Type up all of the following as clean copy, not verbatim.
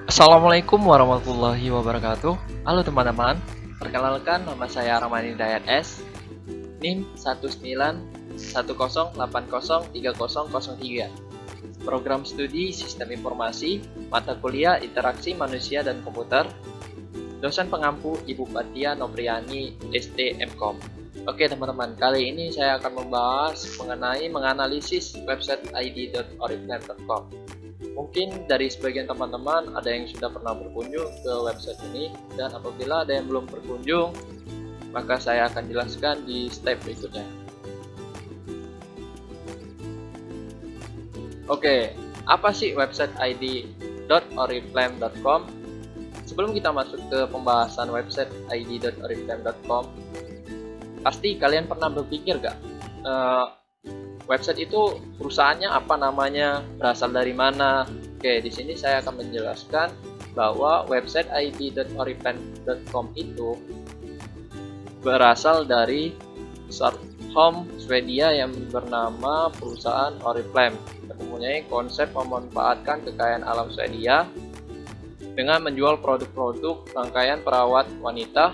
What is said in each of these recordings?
Assalamualaikum warahmatullahi wabarakatuh. Halo teman-teman, perkenalkan nama saya Rahmani Hidayat S, NIM 1910803003. Program studi Sistem Informasi, mata kuliah Interaksi Manusia dan Komputer. Dosen pengampu Ibu Fatia Nopriani, SD MKom. Oke teman-teman, kali ini saya akan membahas mengenai menganalisis website id.oriflame.com. Mungkin dari sebagian teman-teman ada yang sudah pernah berkunjung ke website ini, dan apabila ada yang belum berkunjung, maka saya akan jelaskan di step berikutnya. Oke, apa sih website id.oriflame.com? Sebelum kita masuk ke pembahasan website id.oriflame.com, pasti kalian pernah berpikir gak? Website itu perusahaannya apa namanya, berasal dari mana? Oke, di sini saya akan menjelaskan bahwa website id.oriflame.com itu berasal dari Stockholm, Swedia yang bernama perusahaan Oriflame, yang mempunyai konsep memanfaatkan kekayaan alam Swedia dengan menjual produk-produk rangkaian perawat wanita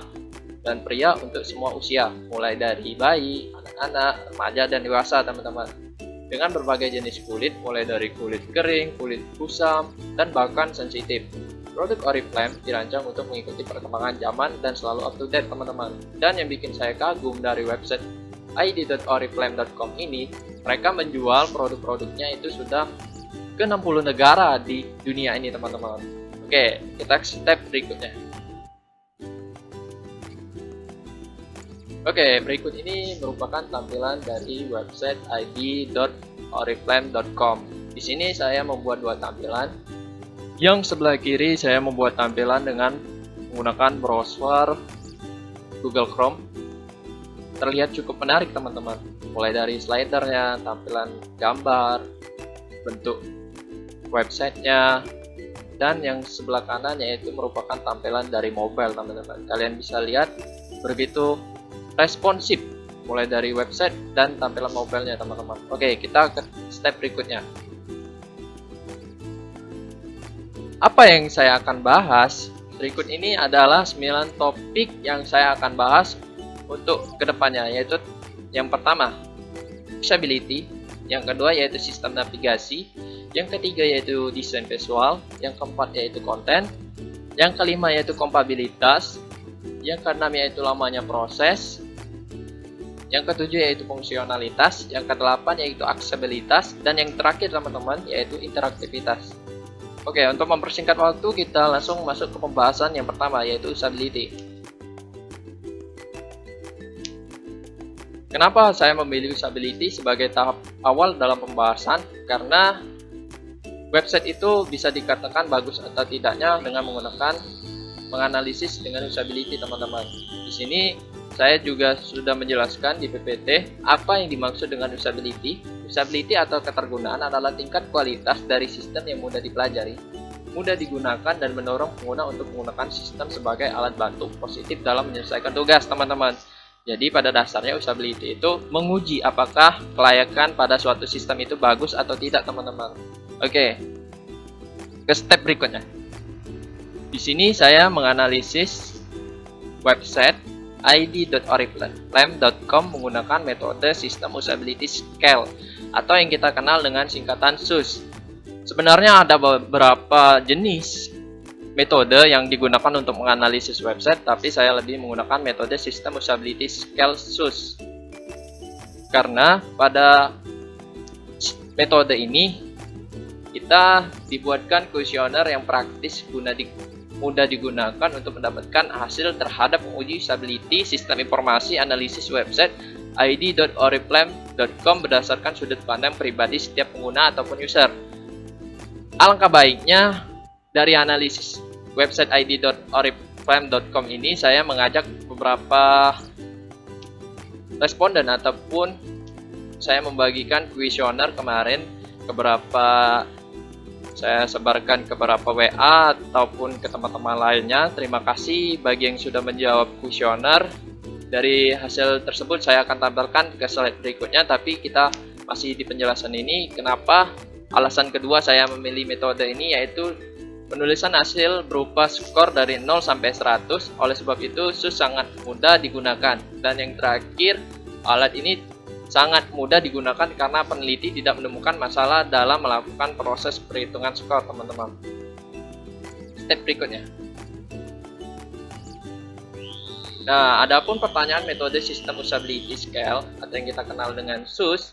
dan pria untuk semua usia, mulai dari bayi, anak-anak, remaja, dan dewasa teman-teman. Dengan berbagai jenis kulit, mulai dari kulit kering, kulit kusam, dan bahkan sensitif. Produk Oriflame dirancang untuk mengikuti perkembangan zaman dan selalu up to date teman-teman. Dan yang bikin saya kagum dari website id.oriflame.com ini, mereka menjual produk-produknya itu sudah ke 60 negara di dunia ini teman-teman. Oke, kita ke step berikutnya. Oke, berikut ini merupakan tampilan dari website id.oriflame.com. Di sini saya membuat dua tampilan. Yang sebelah kiri saya membuat tampilan dengan menggunakan browser Google Chrome. Terlihat cukup menarik teman-teman. Mulai dari slidernya, tampilan gambar, bentuk websitenya, dan yang sebelah kanan yaitu merupakan tampilan dari mobile teman-teman. Kalian bisa lihat begitu responsif mulai dari website dan tampilan mobilenya teman-teman. Oke, kita ke step berikutnya. Apa yang saya akan bahas berikut ini adalah 9 topik yang saya akan bahas untuk kedepannya, yaitu yang pertama usability, yang kedua yaitu sistem navigasi, yang ketiga yaitu desain visual, yang keempat yaitu konten, yang kelima yaitu kompatibilitas, yang keenam yaitu lamanya proses, yang ketujuh yaitu fungsionalitas, yang kedelapan yaitu aksesibilitas, dan yang terakhir teman-teman yaitu interaktivitas. Oke, untuk mempersingkat waktu kita langsung masuk ke pembahasan yang pertama yaitu usability. Kenapa saya memilih usability sebagai tahap awal dalam pembahasan? Karena website itu bisa dikatakan bagus atau tidaknya dengan menggunakan menganalisis dengan usability teman-teman. Di sini saya juga sudah menjelaskan di PPT apa yang dimaksud dengan usability. Usability atau ketergunaan adalah tingkat kualitas dari sistem yang mudah dipelajari, mudah digunakan, dan mendorong pengguna untuk menggunakan sistem sebagai alat bantu positif dalam menyelesaikan tugas teman-teman. Jadi pada dasarnya usability itu menguji apakah kelayakan pada suatu sistem itu bagus atau tidak teman-teman. Oke, ke step berikutnya. Di sini saya menganalisis website id.oriflame.com menggunakan metode sistem usability scale atau yang kita kenal dengan singkatan SUS. Sebenarnya ada beberapa jenis metode yang digunakan untuk menganalisis website, tapi saya lebih menggunakan metode sistem usability scale SUS. Karena pada metode ini kita dibuatkan kuesioner yang praktis mudah digunakan untuk mendapatkan hasil terhadap menguji usability sistem informasi analisis website id.oriflame.com berdasarkan sudut pandang pribadi setiap pengguna ataupun user. Alangkah baiknya dari analisis website id.oriflame.com ini saya mengajak beberapa responden ataupun saya membagikan kuesioner kemarin saya sebarkan ke beberapa WA ataupun ke teman-teman lainnya. Terima kasih bagi yang sudah menjawab kuesioner. Dari hasil tersebut saya akan tampilkan ke slide berikutnya, tapi kita masih di penjelasan ini. Kenapa alasan kedua saya memilih metode ini, yaitu penulisan hasil berupa skor dari 0 sampai 100. Oleh sebab itu, SUS sangat mudah digunakan. Dan yang terakhir, alat ini sangat mudah digunakan karena peneliti tidak menemukan masalah dalam melakukan proses perhitungan skor, teman-teman. Step berikutnya. Nah, adapun pertanyaan metode System Usability Scale atau yang kita kenal dengan SUS.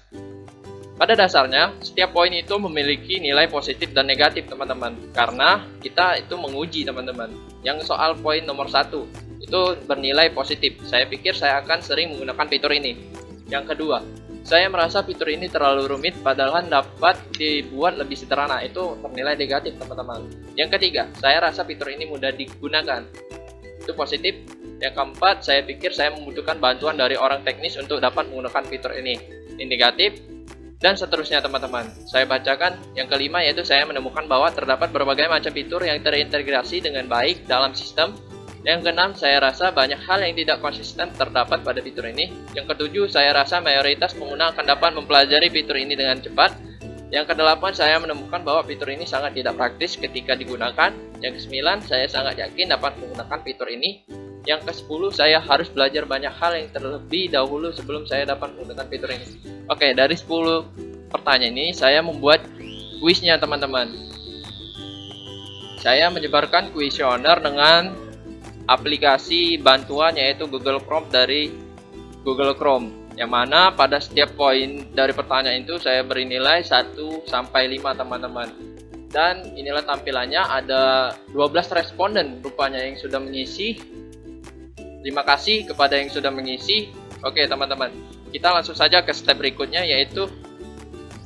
Pada dasarnya, setiap poin itu memiliki nilai positif dan negatif, teman-teman. Karena kita itu menguji, teman-teman. Yang soal poin nomor 1 itu bernilai positif. Saya pikir saya akan sering menggunakan fitur ini. Yang kedua, saya merasa fitur ini terlalu rumit padahal dapat dibuat lebih sederhana. Itu bernilai negatif, teman-teman. Yang ketiga, saya rasa fitur ini mudah digunakan. Itu positif. Yang keempat, saya pikir saya membutuhkan bantuan dari orang teknis untuk dapat menggunakan fitur ini. Ini negatif. Dan seterusnya, teman-teman. Saya bacakan yang kelima, yaitu saya menemukan bahwa terdapat berbagai macam fitur yang terintegrasi dengan baik dalam sistem. Yang keenam, saya rasa banyak hal yang tidak konsisten terdapat pada fitur ini. Yang ketujuh, saya rasa mayoritas pengguna akan dapat mempelajari fitur ini dengan cepat. Yang kedelapan, saya menemukan bahwa fitur ini sangat tidak praktis ketika digunakan. Yang kesembilan, saya sangat yakin dapat menggunakan fitur ini. Yang ke-10, saya harus belajar banyak hal yang terlebih dahulu sebelum saya dapat menggunakan fitur ini. Oke, dari 10 pertanyaan ini, saya membuat kuisnya, teman-teman. Saya menyebarkan kuesioner dengan aplikasi bantuan yaitu Google Prompt dari Google Chrome. Yang mana pada setiap poin dari pertanyaan itu saya beri nilai 1 sampai 5, teman-teman. Dan inilah tampilannya, ada 12 responden rupanya yang sudah mengisi. Terima kasih kepada yang sudah mengisi. Oke, teman-teman, kita langsung saja ke step berikutnya, yaitu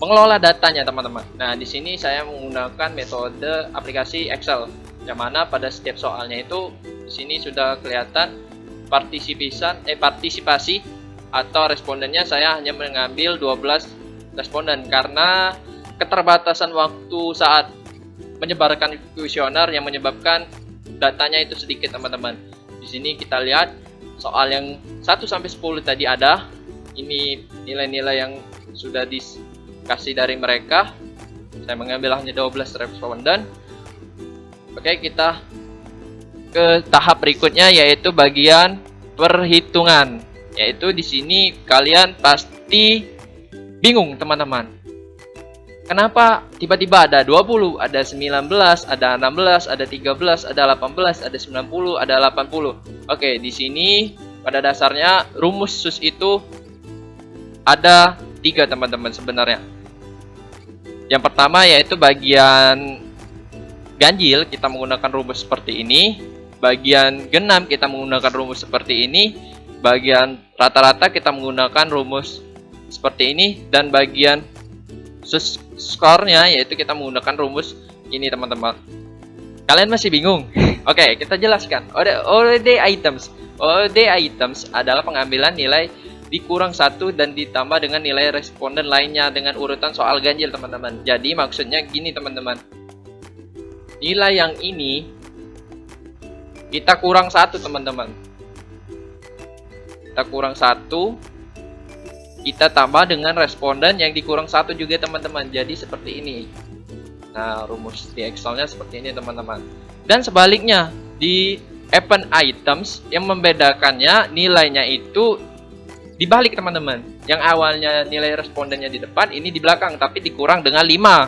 mengelola datanya, teman-teman. Nah, di sini saya menggunakan metode aplikasi Excel, yang mana pada setiap soalnya itu di sini sudah kelihatan partisipasi atau respondennya. Saya hanya mengambil 12 responden karena keterbatasan waktu saat menyebarkan kuesioner yang menyebabkan datanya itu sedikit, teman-teman. Di sini kita lihat soal yang 1 sampai 10 tadi ada. Ini nilai-nilai yang sudah dikasih dari mereka. Saya mengambil hanya 12 responden. Oke, kita ke tahap berikutnya, yaitu bagian perhitungan. Yaitu di sini kalian pasti bingung, teman-teman. Kenapa tiba-tiba ada 20, ada 19, ada 16, ada 13, ada 18, ada 90, ada 80. Oke, di sini pada dasarnya rumus SUS itu ada 3, teman-teman, sebenarnya. Yang pertama yaitu bagian ganjil kita menggunakan rumus seperti ini. Bagian genap kita menggunakan rumus seperti ini. Bagian rata-rata kita menggunakan rumus seperti ini. Dan bagian SUS skornya yaitu kita menggunakan rumus ini, teman-teman. Kalian masih bingung? Oke, kita jelaskan. OD items. OD items adalah pengambilan nilai dikurang 1 dan ditambah dengan nilai responden lainnya dengan urutan soal ganjil, teman-teman. Jadi maksudnya gini, teman-teman. Nilai yang ini kita kurang 1, teman-teman. Kita kurang 1. Kita tambah dengan responden yang dikurang 1 juga, teman-teman. Jadi seperti ini. Nah, rumus di Excel-nya seperti ini, teman-teman. Dan sebaliknya, di event items yang membedakannya nilainya itu dibalik, teman-teman. Yang awalnya nilai respondennya di depan, ini di belakang, tapi dikurang dengan 5.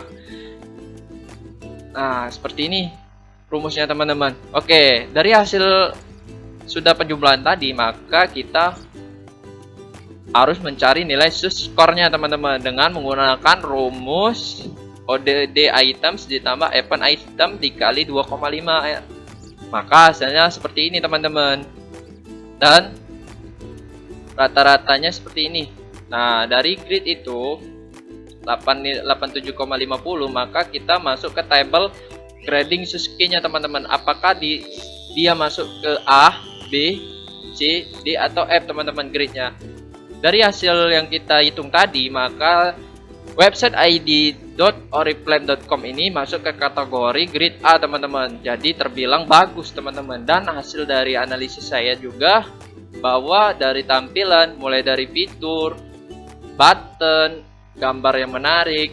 Nah, seperti ini rumusnya, teman-teman. Oke, dari hasil sudah penjumlahan tadi, maka kita harus mencari nilai SUS skornya, teman-teman, dengan menggunakan rumus ODD items ditambah event item dikali 2,5. Maka hasilnya seperti ini, teman-teman. Dan rata-ratanya seperti ini. Nah, dari grid itu 87,50, maka kita masuk ke table grading SUS nya, teman-teman. Apakah dia masuk ke A, B, C, D atau F, teman-teman, grade-nya. Dari hasil yang kita hitung tadi, maka website id.oriflame.com ini masuk ke kategori grade A, teman-teman. Jadi terbilang bagus, teman-teman. Dan hasil dari analisis saya juga bahwa dari tampilan, mulai dari fitur, button, gambar yang menarik,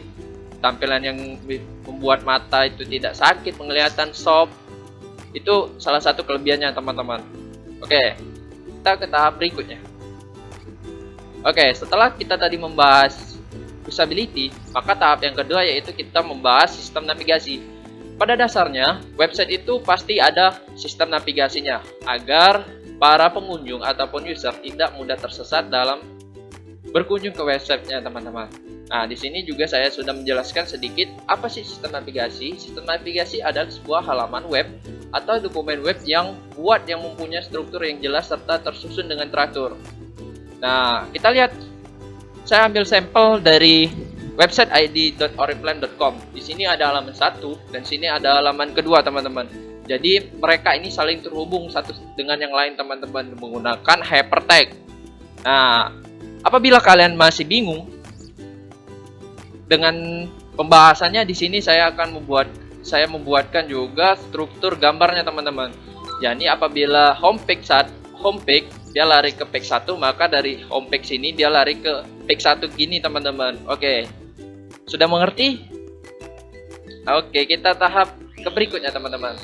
tampilan yang membuat mata itu tidak sakit penglihatan, soft. Itu salah satu kelebihannya teman-teman. Oke, kita ke tahap berikutnya. Oke, setelah kita tadi membahas usability, maka tahap yang kedua yaitu kita membahas sistem navigasi. Pada dasarnya, website itu pasti ada sistem navigasinya agar para pengunjung ataupun user tidak mudah tersesat dalam berkunjung ke websitenya, teman-teman. Nah, di sini juga saya sudah menjelaskan sedikit apa sih sistem navigasi. Sistem navigasi adalah sebuah halaman web atau dokumen web yang mempunyai struktur yang jelas serta tersusun dengan teratur. Nah, kita lihat. Saya ambil sampel dari website id.oriflame.com. Di sini ada halaman 1 dan sini ada halaman kedua, teman-teman. Jadi mereka ini saling terhubung satu dengan yang lain, teman-teman, menggunakan hypertext. Nah, apabila kalian masih bingung dengan pembahasannya, di sini saya membuatkan juga struktur gambarnya, teman-teman. Jadi apabila homepage dia lari ke page 1, maka dari homepage ini dia lari ke page 1 gini, teman-teman. Oke. Sudah mengerti? Oke, kita tahap ke berikutnya, teman-teman.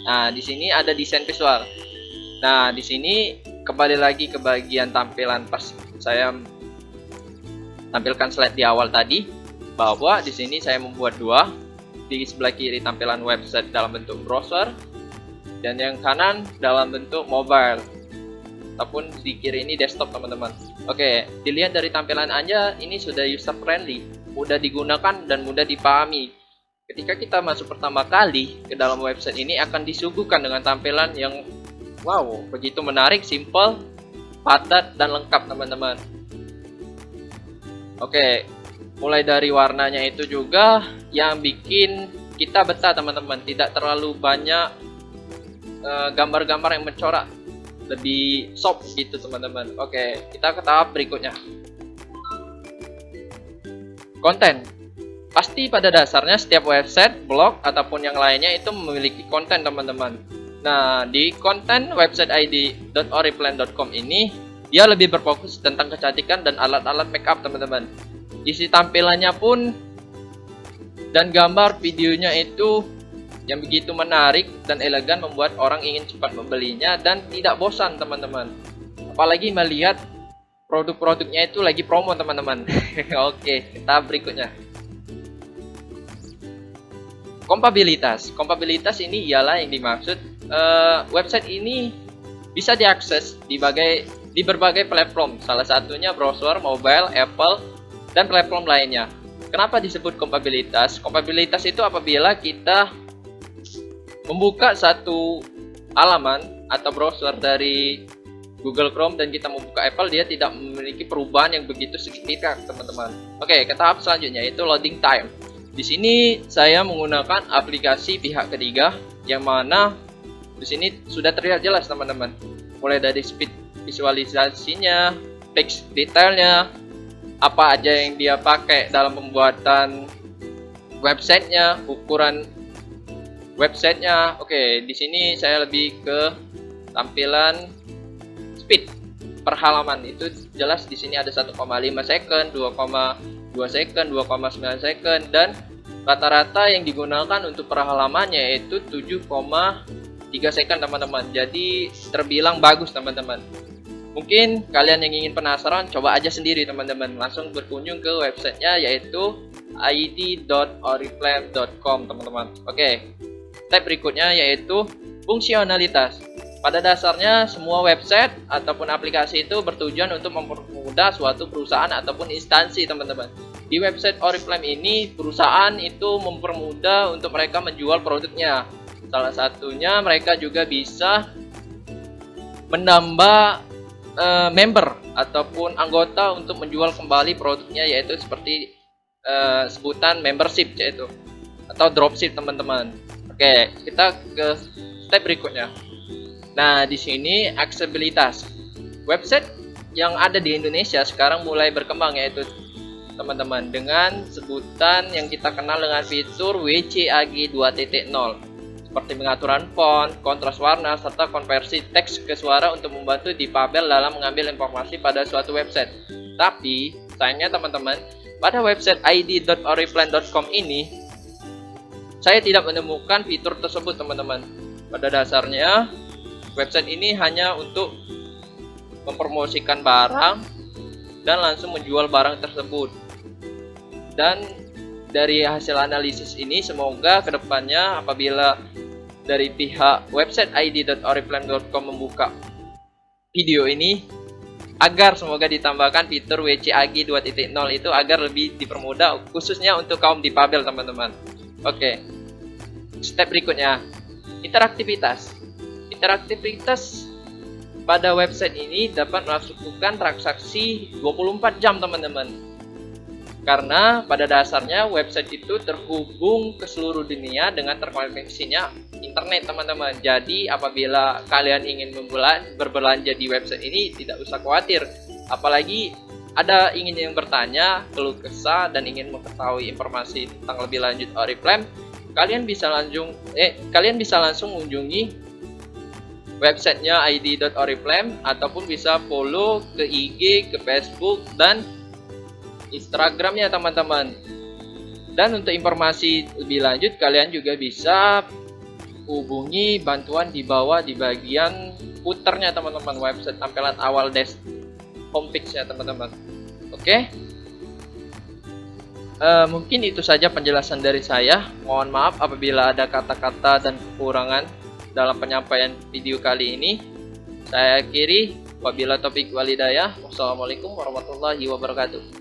Nah, di sini ada desain visual. Nah, di sini kembali lagi ke bagian tampilan pas saya tampilkan slide di awal tadi, bahwa di sini saya membuat dua. Di sebelah kiri tampilan website dalam bentuk browser dan yang kanan dalam bentuk mobile. Ataupun di kiri ini desktop, teman-teman. Oke, dilihat dari tampilan aja ini sudah user friendly, mudah digunakan dan mudah dipahami. Ketika kita masuk pertama kali ke dalam website ini akan disuguhkan dengan tampilan yang wow, begitu menarik, simple, padat dan lengkap, teman-teman. Oke, mulai dari warnanya itu juga yang bikin kita betah, teman-teman. Tidak terlalu banyak gambar-gambar yang mencorak, lebih soft gitu, teman-teman. Oke, kita ke tahap berikutnya. Konten. Pasti pada dasarnya setiap website, blog ataupun yang lainnya itu memiliki konten, teman-teman. Nah, di konten website id.oriflame.com ini dia lebih berfokus tentang kecantikan dan alat-alat makeup, teman-teman. Isi tampilannya pun dan gambar videonya itu yang begitu menarik dan elegan membuat orang ingin cepat membelinya dan tidak bosan, teman-teman. Apalagi melihat produk-produknya itu lagi promo, teman-teman. Oke, kita berikutnya. Kompatibilitas. Kompatibilitas ini ialah yang dimaksud website ini bisa diakses di berbagai platform. Salah satunya browser, mobile, Apple, dan platform lainnya. Kenapa disebut kompatibilitas? Kompatibilitas itu apabila kita membuka satu halaman atau browser dari Google Chrome dan kita membuka Apple, dia tidak memiliki perubahan yang begitu signifikan, teman-teman. Oke, ke tahap selanjutnya yaitu loading time. Di sini saya menggunakan aplikasi pihak ketiga yang mana di sini sudah terlihat jelas, teman-teman. Mulai dari speed visualisasinya, text detailnya, apa aja yang dia pakai dalam pembuatan websitenya, ukuran websitenya. Oke, di sini saya lebih ke tampilan speed per halaman. Itu jelas di sini ada 1,5 second, 2,2 second, 2,9 second dan rata-rata yang digunakan untuk per halamannya yaitu 7,3 second, teman-teman. Jadi terbilang bagus, teman-teman. Mungkin kalian yang ingin penasaran, coba aja sendiri, teman-teman. Langsung berkunjung ke websitenya yaitu id.oriflame.com, teman-teman. Oke. Step berikutnya yaitu fungsionalitas. Pada dasarnya semua website ataupun aplikasi itu bertujuan untuk mempermudah suatu perusahaan ataupun instansi, teman-teman. Di website Oriflame ini perusahaan itu mempermudah untuk mereka menjual produknya. Salah satunya mereka juga bisa menambah member ataupun anggota untuk menjual kembali produknya, yaitu seperti sebutan membership yaitu atau dropship, teman-teman. Oke, kita ke step berikutnya. Nah, di sini aksesibilitas. Website yang ada di Indonesia sekarang mulai berkembang yaitu, teman-teman, dengan sebutan yang kita kenal dengan fitur WCAG 2.0 seperti pengaturan font, kontras warna, serta konversi teks ke suara untuk membantu difabel dalam mengambil informasi pada suatu website. Tapi sayangnya, teman-teman, pada website id.oriflame.com ini saya tidak menemukan fitur tersebut, teman-teman. Pada dasarnya website ini hanya untuk mempromosikan barang dan langsung menjual barang tersebut. Dan dari hasil analisis ini, semoga kedepannya apabila dari pihak website id.oriflame.com membuka video ini, agar semoga ditambahkan fitur WCAG 2.0 itu agar lebih dipermudah khususnya untuk kaum difabel, teman-teman. Oke, step berikutnya, interaktivitas. Interaktivitas pada website ini dapat melakukan transaksi 24 jam, teman-teman. Karena pada dasarnya website itu terhubung ke seluruh dunia dengan terkoneksinya internet, teman-teman. Jadi apabila kalian ingin berbelanja di website ini, tidak usah khawatir. Apalagi ada ingin yang bertanya, keluh kesah, dan ingin mengetahui informasi tentang lebih lanjut Oriflame, kalian bisa langsung mengunjungi websitenya id.oriflame ataupun bisa follow ke IG, ke Facebook, dan Instagramnya, teman-teman. Dan untuk informasi lebih lanjut, kalian juga bisa hubungi bantuan di bawah di bagian footernya, teman-teman, website tampilan awal homepage-nya, teman-teman. Oke, mungkin itu saja penjelasan dari saya. Mohon maaf apabila ada kata-kata dan kekurangan dalam penyampaian video kali ini. Saya akhiri, wabillahi taufiq wal hidayah. Wassalamualaikum warahmatullahi wabarakatuh.